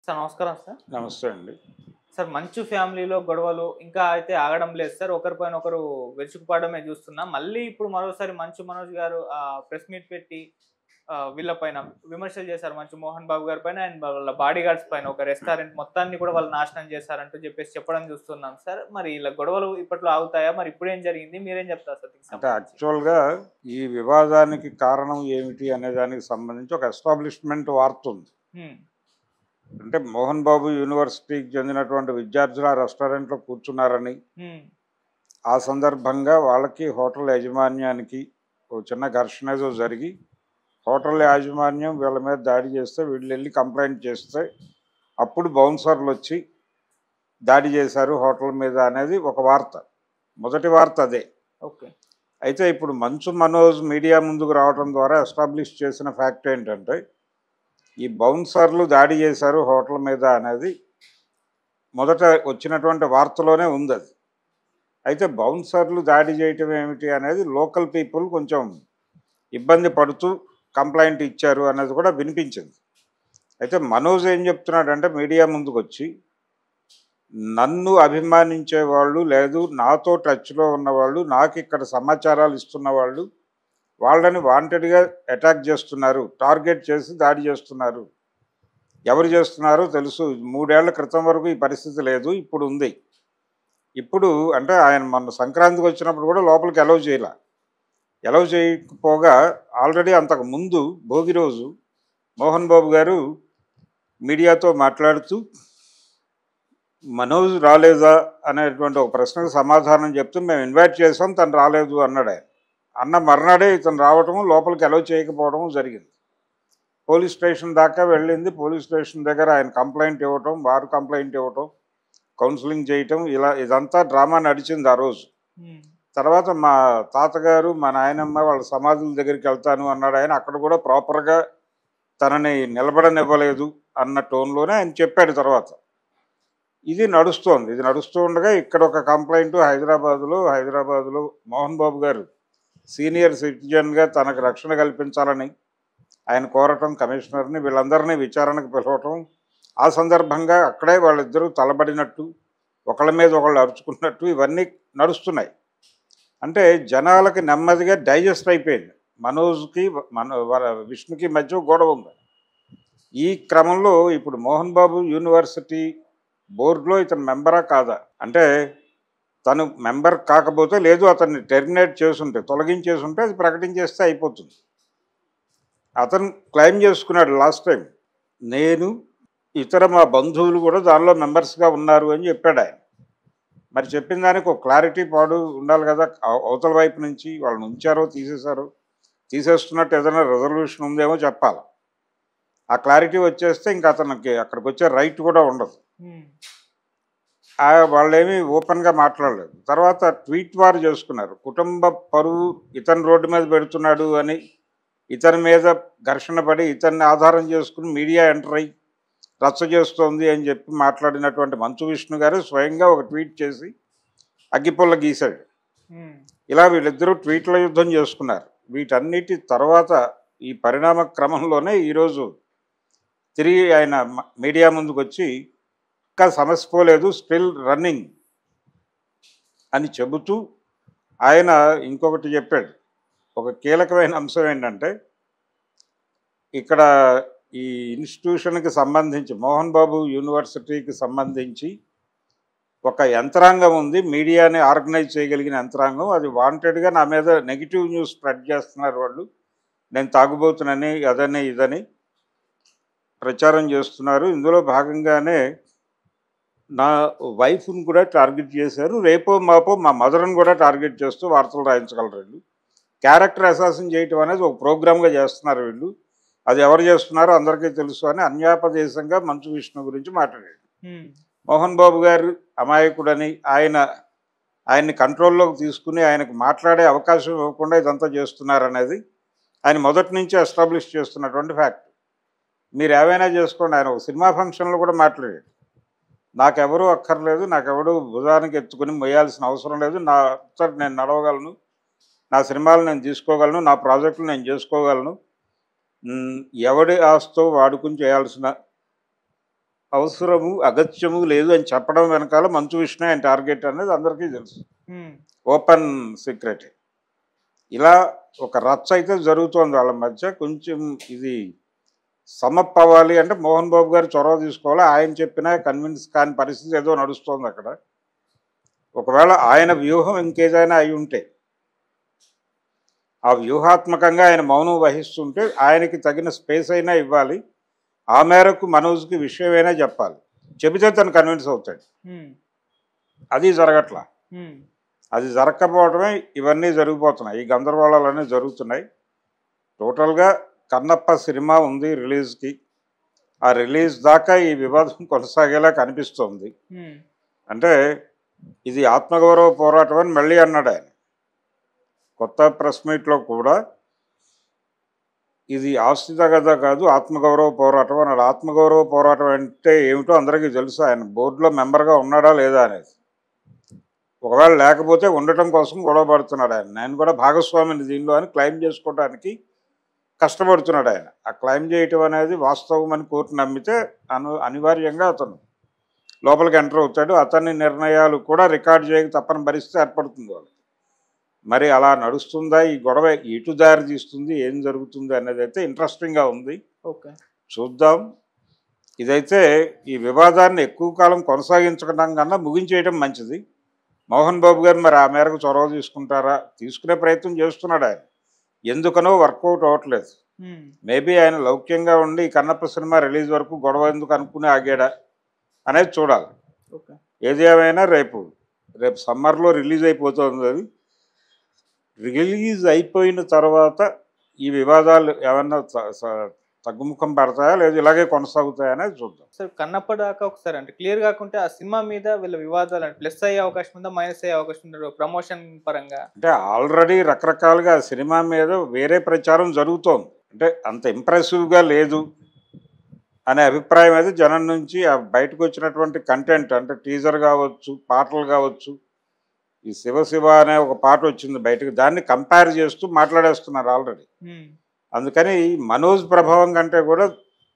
Sir నమస్కారం sir. నమస్తే అండి. సార్ మంచు ఫ్యామిలీలో గొడవలు ఇంకా అయితే ఆగడం లేదు సార్. ఒకరిపైన ఒకరు విరుచుకుపడడమే చూస్తున్నాం. మళ్ళీ ఇప్పుడు మరోసారి మంచు మనోజ్ గారు ప్రెస్ మీట్ పెట్టి వీళ్ళ పైన విమర్శలు చేశారు. మంచు మోహన్ బాబు గారి పైన అండ్ వాళ్ళ బాడీ గార్డ్స్ పైన ఒక రెస్టారెంట్ మొత్తాన్ని కూడా వాళ్ళు నాశనం చేశారంటూ చెప్పడం చూస్తున్నాం సార్. మరి ఇలా గొడవలు ఇప్పట్లో ఆగుతాయా? మరి ఇప్పుడేం జరిగింది? మీరేం చెప్తారు సార్ దీనికి అంటే సంబంధించి? యాక్చువల్‌గా ఈ వివాదానికి కారణం ఏమిటి అనే దానికి సంబంధించి ఒక ఎస్టాబ్లిష్‌మెంట్ వార్త ఉంది. హ్మ్. అంటే మోహన్ బాబు యూనివర్సిటీకి చెందినటువంటి విద్యార్థులు ఆ రెస్టారెంట్‌లో కూర్చున్నారని, హ్మ్. ఆ సందర్భంగా వాళ్ళకి హోటల్ యాజమాన్యానికి ఓ చిన్న ఘర్షణ ఏదో జరిగి, హోటల్ యాజమాన్యం వీళ్ళ మీద దాడి చేస్తే వీళ్ళెళ్ళి కంప్లెయింట్ చేస్తే, అప్పుడు బౌన్సర్‌లొచ్చి దాడి చేశారు హోటల్ మీద అనేది ఒక వార్త. మొదటి వార్త అదే. ఓకే. అయితే ఇప్పుడు మంచు మనోజ్ మీడియా ముందుకు రావడం ద్వారా ఎస్టాబ్లిష్ చేసిన ఫ్యాక్ట్ ఏంటంటే, ఈ బౌన్సర్లు దాడి చేశారు హోటల్ మీద అనేది మొదట వచ్చినటువంటి వార్తలోనే ఉంది అది. అయితే బౌన్సర్లు దాడి చేయటం ఏమిటి అనేది లోకల్ పీపుల్ కొంచెం ఇబ్బంది పడుతూ కంప్లైంట్ ఇచ్చారు అనేది కూడా వినిపించింది. అయితే మనోజ్ ఏం చెప్తున్నాడంటే మీడియా ముందుకొచ్చి, నన్ను అభిమానించే వాళ్ళు లేదు నాతో టచ్‌లో ఉన్నవాళ్ళు, నాకు ఇక్కడ సమాచారాలు ఇస్తున్న వాళ్ళు వాళ్ళని వాంటెడ్‌గా అటాక్ చేస్తున్నారు. టార్గెట్ చేసి దాడి చేస్తున్నారు. ఎవరు చేస్తున్నారో తెలుసు. 3 ఏళ్ల క్రితం వరకు ఈ పరిస్థితి లేదు. ఇప్పుడు ఉంది. ఇప్పుడు అంటే ఆయన మొన్న సంక్రాంతికి వచ్చినప్పుడు కూడా లోపలికి అలౌ చేయల. అలౌ చేయకపోగా ఆల్రెడీ అంతకు ముందు భోగి రోజు మోహన్ బాబు గారు మీడియాతో మాట్లాడుతూ, మనోజ్ రాలేదా అనేటువంటి ఒక ప్రశ్నకు సమాధానం చెప్తూ మేము ఇన్వైట్ చేసాం తను రాలేదు అన్నాడాయన. అన్న మర్నాడే ఇతను రావటము, లోపలికి అలౌ చేయకపోవడం జరిగింది. పోలీస్ స్టేషన్ దాకా వెళ్ళింది. పోలీస్ స్టేషన్ దగ్గర ఆయన కంప్లెయింట్ ఇవ్వటం, వారు కంప్లెయింట్ ఇవ్వటం, కౌన్సిలింగ్ చేయటం ఇదంతా డ్రామా నడిచింది ఆ రోజు. హ్మ్. తర్వాత మా తాతగారు, మా నాయనమ్మ వాళ్ళ సమాధుల దగ్గరికి వెళ్తాను అన్నాడు ఆయన. అక్కడ కూడా ప్రాపర్‌గా తనని నిలబడనివ్వలేదు అన్న టోన్‌లోనే ఆయన చెప్పాడు తర్వాత. ఇది నడుస్తోంది. ఇది నడుస్తూ ఉండగా ఇక్కడ ఒక కంప్లెయింట్ హైదరాబాద్‌లో మోహన్ బాబు గారు సీనియర్ సిటిజన్‌గా తనకు రక్షణ కల్పించాలని ఆయన కోరటం, కమిషనర్‌ని వీళ్ళందరినీ విచారణకు పిలవటం. ఆ సందర్భంగా అక్కడే వాళ్ళిద్దరూ తలబడినట్టు, ఒకళ్ళ మీద ఒకళ్ళు అరుచుకున్నట్టు ఇవన్నీ నడుస్తున్నాయి. అంటే జనాలకి నెమ్మదిగా డైజెస్ట్ అయిపోయింది. మనోజ్‌కి విష్ణుకి మధ్య గొడవ ఉంది. ఈ క్రమంలో ఇప్పుడు మోహన్ బాబు యూనివర్సిటీ బోర్డ్‌లో ఇతను మెంబరా కాదా? అంటే తను మెంబర్ కాకపోతే లేదు అతన్ని టెర్మినేట్ చేసుంటే, తొలగించేసుంటే అది ప్రకటించేస్తే అయిపోతుంది. అతను క్లెయిమ్ చేసుకున్నాడు లాస్ట్ టైం. నేను, ఇతర మా బంధువులు కూడా దానిలో మెంబర్స్‌గా ఉన్నారు అని చెప్పాడాయన. మరి చెప్పిన దానికి ఒక క్లారిటీ ఉండాలి కదా! అవతల వైపు నుంచి వాళ్ళని ఉంచారో, తీసేశారో, తీసేస్తున్నట్టు ఏదైనా రిజల్యూషన్ ఉందేమో చెప్పాల. ఆ క్లారిటీ వచ్చేస్తే ఇంక అతనికి అక్కడికొచ్చే రైట్ కూడా ఉండదు. హ్మ్. వాళ్ళేమీ ఓపెన్‌గా మాట్లాడలేదు. తర్వాత ట్వీట్ వార్ చేసుకున్నారు. కుటుంబ పరువు ఇతను రోడ్డు మీద పెడుతున్నాడు అని, ఇతని మీద ఘర్షణ పడి, ఇతన్ని ఆధారం చేసుకుని మీడియా ఎంటర్ అయ్యి రచ్చ చేస్తోంది అని చెప్పి మాట్లాడినటువంటి మంచు విష్ణు గారు స్వయంగా ఒక ట్వీట్ చేసి అగ్గిపుల్ల గీశాడు. హ్మ్. ఇలా వీళ్ళిద్దరూ ట్వీట్ల యుద్ధం చేసుకున్నారు. వీటన్నిటి తర్వాత ఈ పరిణామ క్రమంలోనే ఈరోజు తిరిగి ఆయన మీడియా ముందుకొచ్చి ఇంకా సమస్య పోలేదు, స్టిల్ రన్నింగ్ అని చెబుతూ ఆయన ఇంకొకటి చెప్పాడు. ఒక కీలకమైన అంశం ఏంటంటే, ఇక్కడ ఈ ఇన్స్టిట్యూషన్‌కి సంబంధించి మోహన్ బాబు యూనివర్సిటీకి సంబంధించి ఒక యంత్రాంగం ఉంది. మీడియాని ఆర్గనైజ్ చేయగలిగిన యంత్రాంగం. అది వాంటెడ్‌గా నా మీద నెగెటివ్ న్యూస్ స్ప్రెడ్ చేస్తున్నారు వాళ్ళు. నేను తాగుబోతునని, అదని, ఇదని ప్రచారం చేస్తున్నారు. ఇందులో భాగంగానే నా వైఫ్‌ని కూడా టార్గెట్ చేశారు. రేపో మాపో మా మదర్‌ని కూడా టార్గెట్ చేస్తూ వార్తలు రాయించగలరు వీళ్ళు. క్యారెక్టర్ అసాసిన్ చేయటం అనేది ఒక ప్రోగ్రామ్‌గా చేస్తున్నారు వీళ్ళు. అది ఎవరు చేస్తున్నారో అందరికీ తెలుసు అని అన్యాపదేశంగా మంచు విష్ణు గురించి మాట్లాడాడు. హ్మ్. మోహన్ బాబు గారు అమాయకుడని ఆయన్ని కంట్రోల్లోకి తీసుకుని ఆయనకు మాట్లాడే అవకాశం ఇవ్వకుండా ఇదంతా చేస్తున్నారనేది ఆయన మొదటి నుంచి ఎస్టాబ్లిష్ చేస్తున్నటువంటి ఫ్యాక్ట్. మీరు ఏవైనా చేసుకోండి. ఆయన ఒక సినిమా ఫంక్షన్‌లో కూడా మాట్లాడాడు. నాకెవరూ అక్కర్లేదు. నాకెవడు భుజానికి ఎత్తుకుని మొయ్యాల్సిన అవసరం లేదు. నా అంతట నేను నడవగలను. నా సినిమాలు నేను తీసుకోగలను. నా ప్రాజెక్టులు నేను చేసుకోగలను. ఎవడి ఆస్తో వాడుకుని చేయాల్సిన అవసరము అగత్యము లేదు అని చెప్పడం వెనకాల మంచు విష్ణు ఆయన టార్గెట్ అనేది అందరికీ తెలుసు, ఓపెన్ సీక్రెట్. ఇలా ఒక రచ్చ అయితే జరుగుతోంది వాళ్ళ మధ్య. కొంచెం ఇది సమప్ అవ్వాలి అంటే మోహన్ బాబు గారు చొరవ తీసుకోవాలి. ఆయన చెప్పినా కన్విన్స్ కాని పరిస్థితి ఏదో నడుస్తోంది అక్కడ. ఒకవేళ ఆయన వ్యూహం ఇంకేదైనా అయి ఉంటే, ఆ వ్యూహాత్మకంగా ఆయన మౌనం వహిస్తుంటే ఆయనకి తగిన స్పేస్ అయినా ఇవ్వాలి, ఆ మేరకు మనోజ్కి విషయమైనా చెప్పాలి. చెబితే తను కన్విన్స్ అవుతాడు. అది జరగట్లా. అది జరగకపోవడమే ఇవన్నీ జరిగిపోతున్నాయి, ఈ గందరగోళాలన్నీ జరుగుతున్నాయి. టోటల్గా కన్నప్ప సినిమా ఉంది రిలీజ్కి, ఆ రిలీజ్ దాకా ఈ వివాదం కొనసాగేలా కనిపిస్తోంది. అంటే ఇది ఆత్మగౌరవ పోరాటం అని మళ్ళీ అన్నాడు ఆయన కొత్త ప్రెస్ మీట్లో కూడా. ఇది ఆస్తి తగదా కాదు, ఆత్మగౌరవ పోరాటం అన్నాడు. ఆత్మగౌరవ పోరాటం అంటే ఏమిటో అందరికీ తెలుసు. ఆయన బోర్డులో మెంబర్గా ఉన్నాడా లేదా అనేది. ఒకవేళ లేకపోతే ఉండటం కోసం గొడవ పడుతున్నాడు ఆయన. నేను కూడా భాగస్వామిని దీనిలో అని క్లెయిమ్ చేసుకోవడానికి కష్టపడుతున్నాడు ఆయన. ఆ క్లెయిమ్ చేయటం అనేది వాస్తవం అని కోర్టు నమ్మితే అనివార్యంగా అతను లోపలికి ఎంటర్ అవుతాడు. అతని నిర్ణయాలు కూడా రికార్డ్ చేయక తప్పని పరిస్థితి ఏర్పడుతుంది వాళ్ళకి. మరి అలా నడుస్తుందా ఈ గొడవ, ఎటు దారి తీస్తుంది, ఏం జరుగుతుంది అనేది అయితే ఇంట్రెస్టింగ్గా ఉంది. చూద్దాం. ఇదైతే ఈ వివాదాన్ని ఎక్కువ కాలం కొనసాగించడం కన్నా ముగించేయడం మంచిది. మోహన్ బాబు గారు మరి ఆ మేరకు చొరవ తీసుకుంటారా, తీసుకునే ప్రయత్నం చేస్తున్నాడు ఆయన. ఎందుకనో వర్కౌట్ అవ్వట్లేదు. మేబీ ఆయన లౌక్యంగా ఉండి కన్నప్ప సినిమా రిలీజ్ వరకు గొడవ ఎందుకు అనుకుని ఆగాడా అనేది చూడాలి. ఏది ఏమైనా రేపు సమ్మర్లో రిలీజ్ అయిపోతుంది. అది రిలీజ్ అయిపోయిన తర్వాత ఈ వివాదాలు ఏమన్నా తగ్గుముఖం పడతాయా లేదా ఇలాగే కొనసాగుతాయా అనేది చూద్దాం. సార్ కన్నప్ప దాకా ఒకసారి అంటే క్లియర్ కాకుంటే ఆ సినిమా మీద వీళ్ళ వివాదాలు ప్లస్ అయ్యే అవకాశం ఉందా, మైనస్ అయ్యే అవకాశం ఉందా ప్రమోషన్ పరంగా? అంటే ఆల్రెడీ రకరకాలుగా సినిమా మీద వేరే ప్రచారం జరుగుతోంది. అంటే అంత ఇంప్రెసివ్గా లేదు అనే అభిప్రాయం అయితే జనం నుంచి బయటకు వచ్చినటువంటి కంటెంట్, అంటే టీజర్ కావచ్చు, పాటలు కావచ్చు. ఈ శివ శివ అనే ఒక పాట వచ్చింది బయటకు, దాన్ని కంపేర్ చేస్తూ మాట్లాడేస్తున్నారు ఆల్రెడీ. అందుకని మనోజ్ ప్రభావం కంటే కూడా